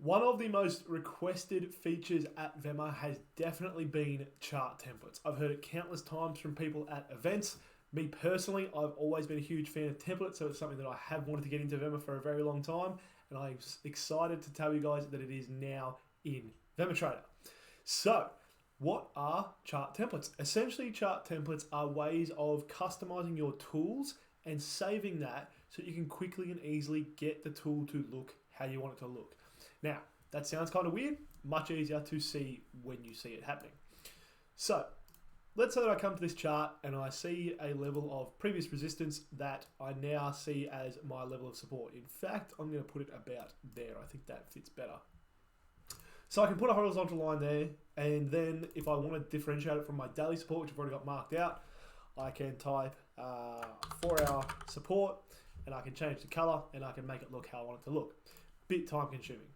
One of the most requested features at VEMA has definitely been chart templates. I've heard it countless times from people at events. Me personally, I've always been a huge fan of templates, so it's something that I have wanted to get into VEMA for a very long time, and I'm excited to tell you guys that it is now in VEMA Trader. So, what are chart templates? Essentially, chart templates are ways of customizing your tools and saving that so you can quickly and easily get the tool to look how you want it to look. Now, that sounds kind of weird, much easier to see when you see it happening. So, let's say that I come to this chart and I see a level of previous resistance that I now see as my level of support. In fact, I'm going to put it about there. I think that fits better. So I can put a horizontal line there, and then if I want to differentiate it from my daily support, which I've already got marked out, I can type 4-hour support, and I can change the color, and I can make it look how I want it to look. Bit time consuming.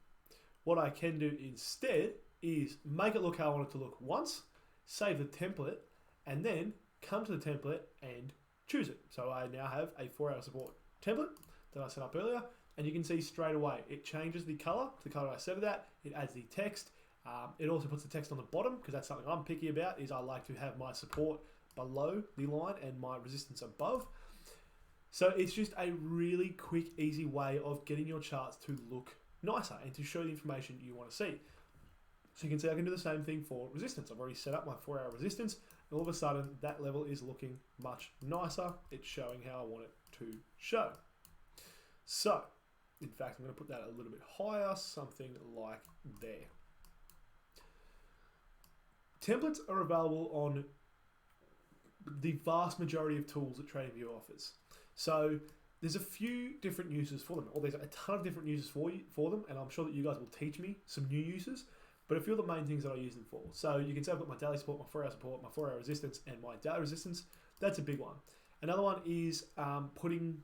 What I can do instead is make it look how I want it to look once, save the template, and then come to the template and choose it. So I now have a 4-hour support template that I set up earlier, and you can see straight away it changes the color to the color I set it at. It adds the text. It also puts the text on the bottom, because that's something I'm picky about, is I like to have my support below the line and my resistance above. So it's just a really quick, easy way of getting your charts to look nicer and to show the information you want to see. So you can see I can do the same thing for resistance. I've already set up my 4-hour resistance, and all of a sudden that level is looking much nicer. It's showing how I want it to show. So, in fact, I'm going to put that a little bit higher, something like there. Templates are available on the vast majority of tools that TradingView offers. So there's a few different uses for them, or there's a ton of different uses for them, and I'm sure that you guys will teach me some new uses, but a few of the main things that I use them for. So you can say I've got my daily support, my 4-hour support, my 4-hour resistance, and my daily resistance. That's a big one. Another one is putting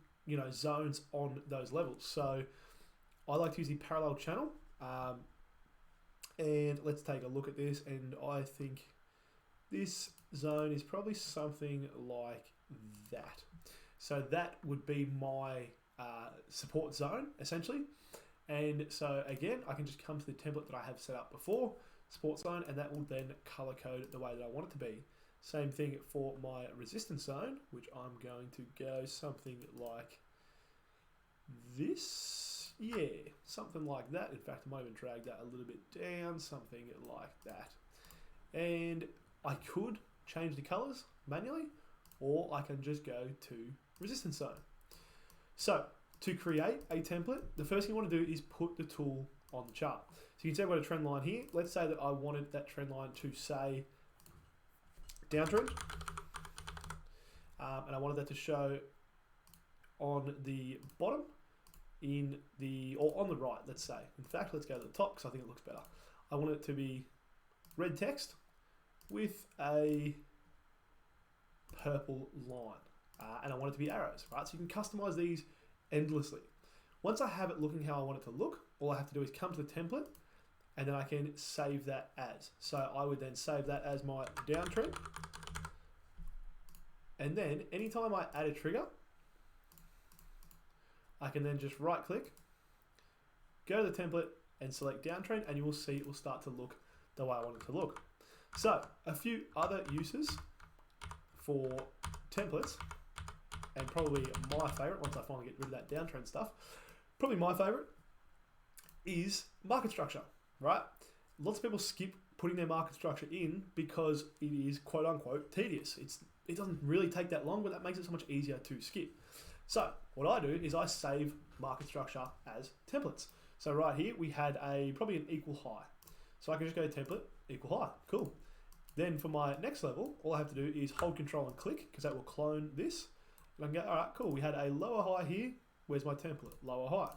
zones on those levels. So I like to use the parallel channel, and let's take a look at this, and I think this zone is probably something like that. So that would be my support zone, essentially. And so again, I can just come to the template that I have set up before, support zone, and that will then color code it the way that I want it to be. Same thing for my resistance zone, which I'm going to go something like this. Yeah, something like that. In fact, I might even drag that a little bit down, something like that. And I could change the colors manually, or I can just go to resistance zone. So to create a template, the first thing you want to do is put the tool on the chart. So you can see I've got a trend line here. Let's say that I wanted that trend line to say downtrend, and I wanted that to show on the bottom or on the right, let's say. In fact, let's go to the top because I think it looks better. I want it to be red text with a purple line, and I want it to be arrows, right? So you can customize these endlessly. Once I have it looking how I want it to look, all I have to do is come to the template, and then I can save that as. So I would then save that as my downtrend, and then anytime I add a trigger, I can then just right click, go to the template and select downtrend, and you will see it will start to look the way I want it to look. So a few other uses for templates, and probably my favorite once I finally get rid of that downtrend stuff, probably my favorite is market structure, right? Lots of people skip putting their market structure in because it is quote unquote tedious. It doesn't really take that long, but that makes it so much easier to skip. So what I do is I save market structure as templates. So right here we had probably an equal high. So I can just go template, equal high, cool. Then for my next level, all I have to do is hold control and click, because that will clone this. And I can go, all right, cool, we had a lower high here. Where's my template? Lower high.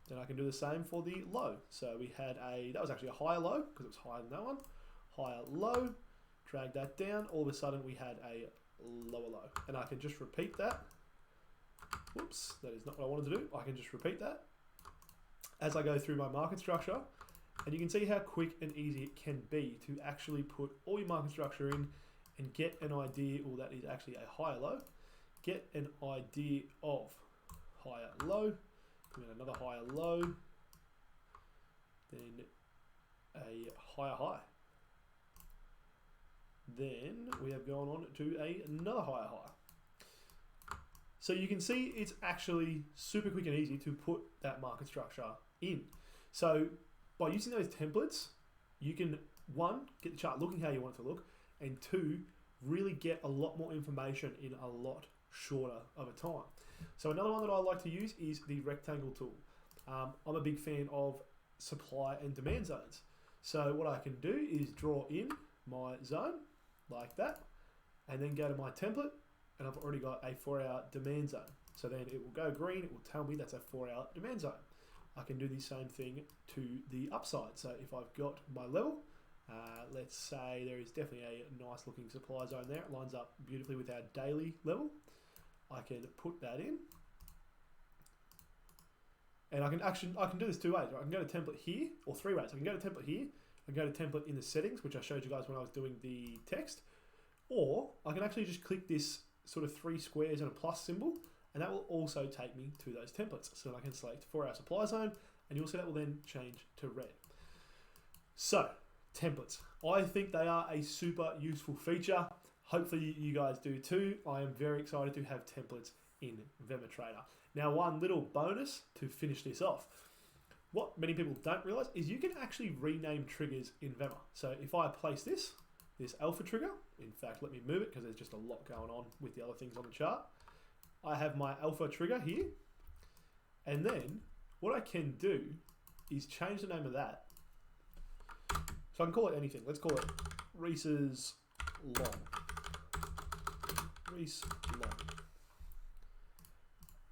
Then I can do the same for the low. So we had that was actually a higher low, because it was higher than that one. Higher low, drag that down. All of a sudden we had a lower low. And I can just repeat that. Whoops, that is not what I wanted to do. I can just repeat that as I go through my market structure. And you can see how quick and easy it can be to actually put all your market structure in and get an idea, or that is actually a higher low. Get an idea of higher low, and then another higher low, then a higher high. Then we have gone on to another higher high. So you can see it's actually super quick and easy to put that market structure in. So by using those templates, you can, one, get the chart looking how you want it to look, and two, really get a lot more information in a lot shorter of a time. So another one that I like to use is the rectangle tool. I'm a big fan of supply and demand zones. So what I can do is draw in my zone like that, and then go to my template, and I've already got a 4-hour demand zone. So then it will go green, it will tell me that's a 4-hour demand zone. I can do the same thing to the upside. So if I've got my level, let's say there is definitely a nice looking supply zone there. It lines up beautifully with our daily level. I can put that in. And I can do this two ways, right? I can go to template here, or three ways. I can go to template here, I can go to template in the settings, which I showed you guys when I was doing the text, or I can actually just click this sort of 3 squares and a plus symbol, and that will also take me to those templates. So I can select 4-hour supply zone, and you'll see that will then change to red. So, templates. I think they are a super useful feature. Hopefully you guys do too. I am very excited to have templates in VEMA Trader. Now, one little bonus to finish this off. What many people don't realize is you can actually rename triggers in VEMA. So if I place this alpha trigger, in fact, let me move it because there's just a lot going on with the other things on the chart. I have my alpha trigger here. And then what I can do is change the name of that. So I can call it anything. Let's call it Reese's Long. Reese Long.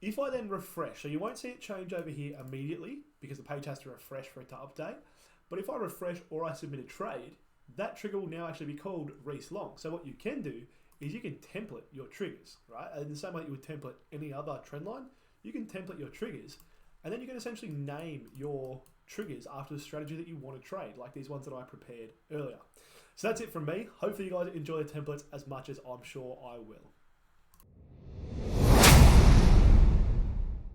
If I then refresh, so you won't see it change over here immediately because the page has to refresh for it to update. But if I refresh or I submit a trade, that trigger will now actually be called Reese Long. So what you can do is you can template your triggers, right? In the same way you would template any other trend line, you can template your triggers, and then you can essentially name your triggers after the strategy that you want to trade, like these ones that I prepared earlier. So that's it from me. Hopefully you guys enjoy the templates as much as I'm sure I will.